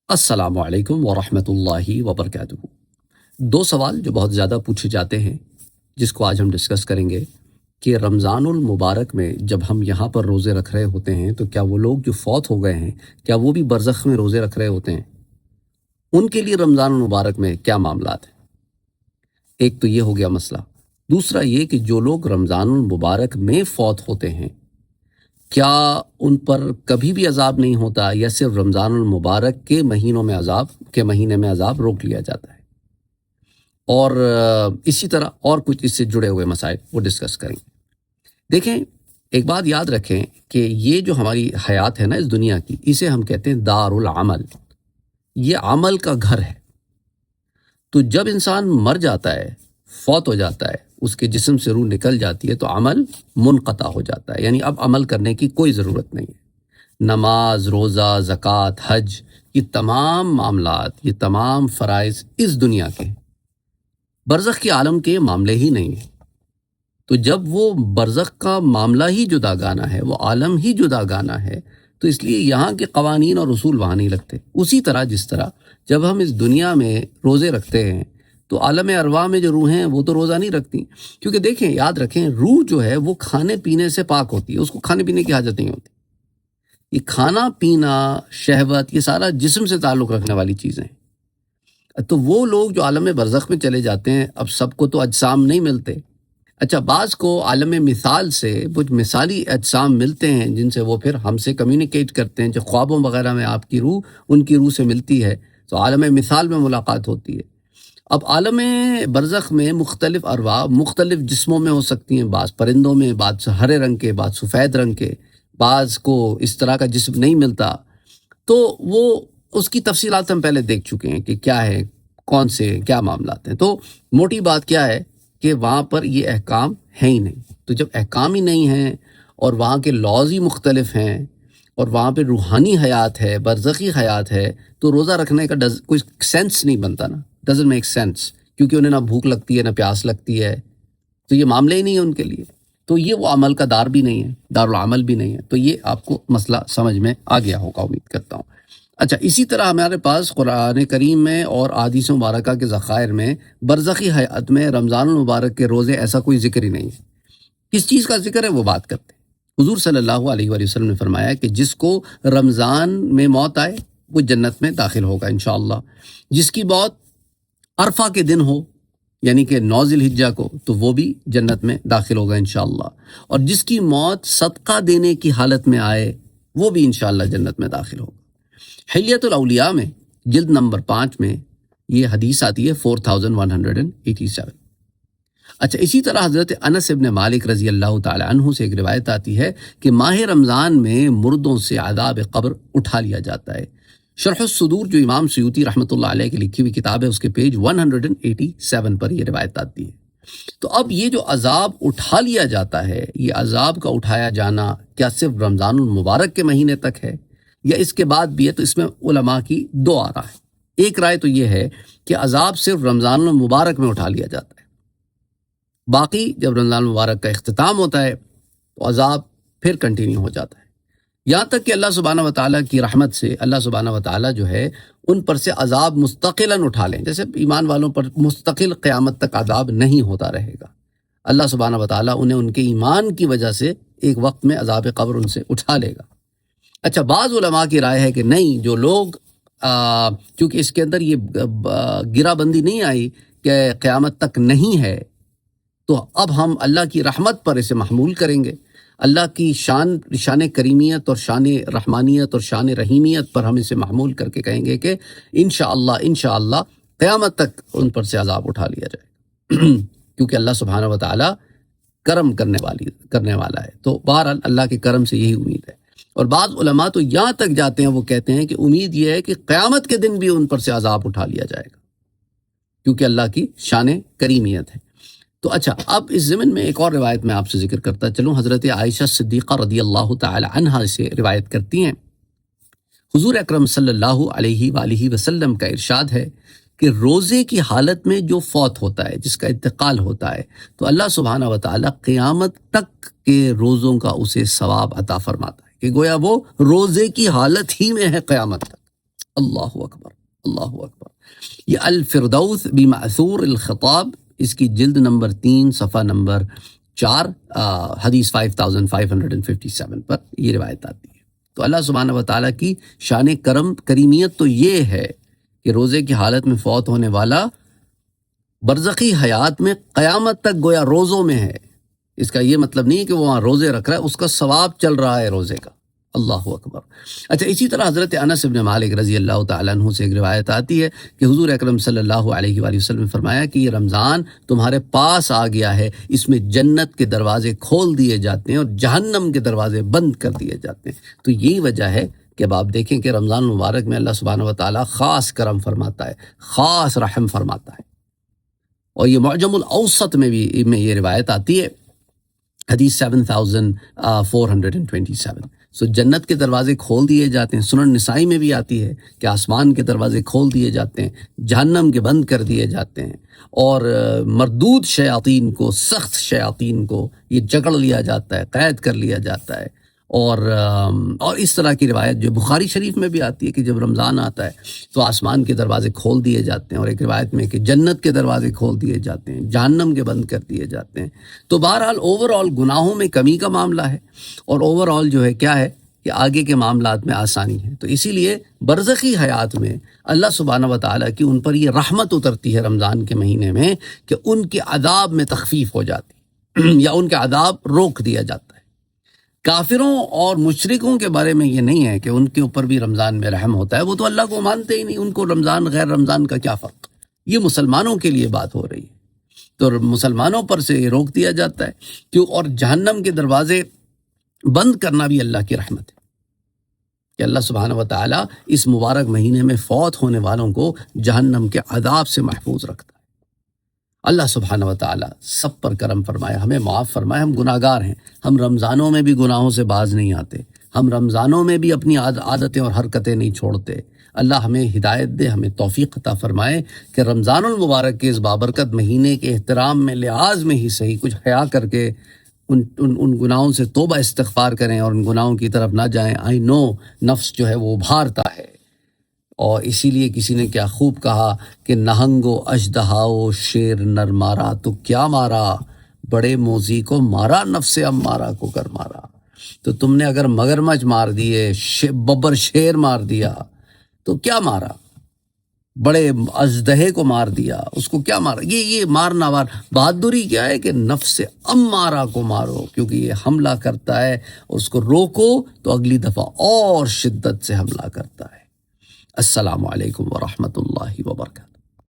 السلام علیکم ورحمۃ اللہ وبرکاتہ۔ دو سوال جو بہت زیادہ پوچھے جاتے ہیں، جس کو آج ہم ڈسکس کریں گے کہ رمضان المبارک میں جب ہم یہاں پر روزے رکھ رہے ہوتے ہیں تو کیا وہ لوگ جو فوت ہو گئے ہیں کیا وہ بھی برزخ میں روزے رکھ رہے ہوتے ہیں؟ ان کے لیے رمضان المبارک میں کیا معاملات ہیں؟ ایک تو یہ ہو گیا مسئلہ۔ دوسرا یہ کہ جو لوگ رمضان المبارک میں فوت ہوتے ہیں کیا ان پر کبھی بھی عذاب نہیں ہوتا یا صرف رمضان المبارک کے مہینے میں عذاب روک لیا جاتا ہے؟ اور اسی طرح اور کچھ اس سے جڑے ہوئے مسائل وہ ڈسکس کریں گے۔ دیکھیں، ایک بات یاد رکھیں کہ یہ جو ہماری حیات ہے نا اس دنیا کی، اسے ہم کہتے ہیں دار العمل، یہ عمل کا گھر ہے۔ تو جب انسان مر جاتا ہے، فوت ہو جاتا ہے، اس کے جسم سے روح نکل جاتی ہے تو عمل منقطع ہو جاتا ہے، یعنی اب عمل کرنے کی کوئی ضرورت نہیں ہے۔ نماز، روزہ، زکوٰۃ، حج، یہ تمام معاملات، یہ تمام فرائض اس دنیا کے ہیں، برزخ کے عالم کے معاملے ہی نہیں ہیں۔ تو جب وہ برزخ کا معاملہ ہی جدا گانا ہے، وہ عالم ہی جدا گانا ہے، تو اس لیے یہاں کے قوانین اور اصول وہاں نہیں لگتے۔ اسی طرح جس طرح جب ہم اس دنیا میں روزے رکھتے ہیں تو عالم ارواح میں جو روحیں ہیں وہ تو روزہ نہیں رکھتی، کیونکہ دیکھیں، یاد رکھیں، روح جو ہے وہ کھانے پینے سے پاک ہوتی ہے، اس کو کھانے پینے کی حاجت نہیں ہوتی۔ یہ کھانا پینا، شہوت، یہ سارا جسم سے تعلق رکھنے والی چیزیں ہیں۔ تو وہ لوگ جو عالم برزخ میں چلے جاتے ہیں، اب سب کو تو اجسام نہیں ملتے۔ اچھا، بعض کو عالم مثال سے کچھ مثالی اجسام ملتے ہیں جن سے وہ پھر ہم سے کمیونیکیٹ کرتے ہیں، جو خوابوں وغیرہ میں آپ کی روح ان کی روح سے ملتی ہے، تو عالم مثال میں ملاقات ہوتی ہے۔ اب عالم برزخ میں مختلف ارواح مختلف جسموں میں ہو سکتی ہیں، بعض پرندوں میں، بعض ہرے رنگ کے، بعض سفید رنگ کے، بعض کو اس طرح کا جسم نہیں ملتا۔ تو وہ اس کی تفصیلات ہم پہلے دیکھ چکے ہیں کہ کیا ہے، کون سے کیا معاملات ہیں۔ تو موٹی بات کیا ہے کہ وہاں پر یہ احکام ہیں ہی نہیں۔ تو جب احکام ہی نہیں ہیں اور وہاں کے لاز ہی مختلف ہیں اور وہاں پہ روحانی حیات ہے، برزخی حیات ہے، تو روزہ رکھنے کا کوئی سینس نہیں بنتا نا، ڈزنٹ میک سینس، کیونکہ انہیں نہ بھوک لگتی ہے نہ پیاس لگتی ہے، تو یہ معاملہ ہی نہیں ہے ان کے لیے۔ تو یہ وہ عمل کا دار بھی نہیں ہے، دار العمل بھی نہیں ہے۔ تو یہ آپ کو مسئلہ سمجھ میں آ گیا ہوگا، امید کرتا ہوں۔ اچھا، اسی طرح ہمارے پاس قرآن کریم میں اور احادیث مبارکہ کے ذخائر میں برزخی حیات میں رمضان المبارک کے روزے ایسا کوئی ذکر ہی نہیں ہے۔ کس چیز کا ذکر ہے وہ بات کرتے ہیں۔ حضور صلی اللہ علیہ وآلہ وسلم نے فرمایا کہ جس کو رمضان میں موت آئے وہ جنت میں داخل ہوگا انشاءاللہ، جس کی موت عرفہ کے دن ہو یعنی کہ 9 ذی الحجہ کو، تو وہ بھی جنت میں داخل ہوگا انشاءاللہ، اور جس کی موت صدقہ دینے کی حالت میں آئے وہ بھی انشاءاللہ جنت میں داخل ہوگا۔ حلیۃ الاولیاء میں جلد نمبر 5 میں یہ حدیث آتی ہے 4187۔ اچھا، اسی طرح حضرت انس ابن مالک رضی اللہ تعالی عنہ سے ایک روایت آتی ہے کہ ماہ رمضان میں مردوں سے عذاب قبر اٹھا لیا جاتا ہے۔ شرح الصدور جو امام سیوطی رحمۃ اللہ علیہ کی لکھی ہوئی کتاب ہے، اس کے پیج 187 پر یہ روایت آتی ہے۔ تو اب یہ جو عذاب اٹھا لیا جاتا ہے، یہ عذاب کا اٹھایا جانا کیا صرف رمضان المبارک کے مہینے تک ہے یا اس کے بعد بھی ہے؟ تو اس میں علماء کی دو آراء ہیں۔ ایک رائے تو یہ ہے کہ عذاب صرف رمضان المبارک میں اٹھا لیا جاتا ہے، باقی جب رمضان المبارک کا اختتام ہوتا ہے تو عذاب پھر کنٹینیو ہو جاتا ہے، یہاں تک کہ اللہ سبحانہ وتعالیٰ کی رحمت سے اللہ سبحانہ وتعالیٰ جو ہے ان پر سے عذاب مستقلاً اٹھا لیں، جیسے ایمان والوں پر مستقل قیامت تک عذاب نہیں ہوتا رہے گا۔ اللہ سبحانہ وتعالیٰ انہیں ان کے ایمان کی وجہ سے ایک وقت میں عذاب قبر ان سے اٹھا لے گا۔ اچھا، بعض علماء کی رائے ہے کہ نہیں، جو لوگ کیونکہ اس کے اندر یہ گرہ بندی نہیں آئی کہ قیامت تک نہیں ہے، تو اب ہم اللہ کی رحمت پر اسے محمول کریں گے، اللہ کی شان کریمیت اور شان رحمانیت اور شان رحیمیت پر ہم اسے محمول کر کے کہیں گے کہ انشاءاللہ قیامت تک ان پر سے عذاب اٹھا لیا جائے کیونکہ اللہ سبحانہ وتعالی کرم کرنے والا ہے۔ تو بہرحال اللہ کے کرم سے یہی امید ہے۔ اور بعض علماء تو یہاں تک جاتے ہیں، وہ کہتے ہیں کہ امید یہ ہے کہ قیامت کے دن بھی ان پر سے عذاب اٹھا لیا جائے گا، کیونکہ اللہ کی شان کریمیت ہے۔ تو اچھا، اب اس ضمن میں ایک اور روایت میں آپ سے ذکر کرتا چلوں۔ حضرت عائشہ صدیقہ رضی اللہ تعالی عنہا سے روایت کرتی ہیں، حضور اکرم صلی اللہ علیہ وآلہ وسلم کا ارشاد ہے کہ روزے کی حالت میں جو فوت ہوتا ہے، جس کا انتقال ہوتا ہے، تو اللہ سبحانہ وتعالی قیامت تک کے روزوں کا اسے ثواب عطا فرماتا ہے، کہ گویا وہ روزے کی حالت ہی میں ہے قیامت تک۔ اللہ اکبر، اللہ اکبر۔ یہ الفردوس بمعثور الخطاب، اس کی جلد نمبر 3 صفحہ نمبر 4 حدیث 5557 پر یہ روایت آتی ہے۔ تو اللہ سبحانہ و تعالیٰ کی شان کریمیت تو یہ ہے کہ روزے کی حالت میں فوت ہونے والا برزخی حیات میں قیامت تک گویا روزوں میں ہے۔ اس کا یہ مطلب نہیں ہے کہ وہ وہاں روزے رکھ رہا ہے، اس کا ثواب چل رہا ہے روزے کا۔ اللہ اکبر۔ اچھا، اسی طرح حضرت انس بن مالک رضی اللہ تعالیٰ عنہ سے ایک روایت آتی ہے کہ حضور اکرم صلی اللہ علیہ وآلہ وسلم نے فرمایا کہ یہ رمضان تمہارے پاس آ گیا ہے، اس میں جنت کے دروازے کھول دیے جاتے ہیں اور جہنم کے دروازے بند کر دیے جاتے ہیں۔ تو یہی وجہ ہے کہ اب آپ دیکھیں کہ رمضان المبارک میں اللہ سبحانہ و تعالیٰ خاص کرم فرماتا ہے، خاص رحم فرماتا ہے۔ اور یہ معجم الاوسط میں بھی یہ روایت آتی ہے، حدیث 7427۔ سو جنت کے دروازے کھول دیے جاتے ہیں۔ سنن نسائی میں بھی آتی ہے کہ آسمان کے دروازے کھول دیے جاتے ہیں، جہنم کے بند کر دیے جاتے ہیں، اور مردود شیاطین کو، سخت شیاطین کو یہ جکڑ لیا جاتا ہے، قید کر لیا جاتا ہے۔ اور اس طرح کی روایت جو بخاری شریف میں بھی آتی ہے کہ جب رمضان آتا ہے تو آسمان کے دروازے کھول دیے جاتے ہیں، اور ایک روایت میں کہ جنت کے دروازے کھول دیے جاتے ہیں، جہنم کے بند کر دیے جاتے ہیں۔ تو بہرحال اوور آل گناہوں میں کمی کا معاملہ ہے، اور اوور آل جو ہے کیا ہے کہ آگے کے معاملات میں آسانی ہے۔ تو اسی لیے برزخی حیات میں اللہ سبحانہ و تعالیٰ کی ان پر یہ رحمت اترتی ہے رمضان کے مہینے میں کہ ان کے عذاب میں تخفیف ہو جاتی یا ان کے عذاب روک دیا جاتا ہے۔ کافروں اور مشرکوں کے بارے میں یہ نہیں ہے کہ ان کے اوپر بھی رمضان میں رحم ہوتا ہے، وہ تو اللہ کو مانتے ہی نہیں، ان کو رمضان غیر رمضان کا کیا فرق۔ یہ مسلمانوں کے لیے بات ہو رہی ہے، تو مسلمانوں پر سے یہ روک دیا جاتا ہے۔ اور جہنم کے دروازے بند کرنا بھی اللہ کی رحمت ہے کہ اللہ سبحانہ و تعالیٰ اس مبارک مہینے میں فوت ہونے والوں کو جہنم کے عذاب سے محفوظ رکھتا ہے۔ اللہ سبحانہ و تعالیٰ سب پر کرم فرمائے، ہمیں معاف فرمائے۔ ہم گناہ گار ہیں، ہم رمضانوں میں بھی گناہوں سے باز نہیں آتے، ہم رمضانوں میں بھی اپنی عادتیں اور حرکتیں نہیں چھوڑتے۔ اللہ ہمیں ہدایت دے، ہمیں توفیق عطا فرمائے کہ رمضان المبارک کے اس بابرکت مہینے کے احترام میں، لحاظ میں ہی صحیح، کچھ حیا کر کے ان گناہوں سے توبہ استغفار کریں اور ان گناہوں کی طرف نہ جائیں۔ آئی نو نفس جو ہے وہ ابھارتا ہے، اور اسی لیے کسی نے کیا خوب کہا کہ نہنگو اژدہاؤ شیر نر مارا تو کیا مارا، بڑے موذی کو مارا نفس امارہ کو کر مارا۔ تو تم نے اگر مگرمچھ مار دیے، ببر شیر مار دیا تو کیا مارا، بڑے اژدہے کو مار دیا، اس کو کیا مارا۔ یہ مارنا بہادری کیا ہے کہ نفس امارہ کو مارو، کیونکہ یہ حملہ کرتا ہے، اس کو روکو تو اگلی دفعہ اور شدت سے حملہ کرتا ہے۔ السلام علیکم ورحمۃ اللہ وبرکاتہ۔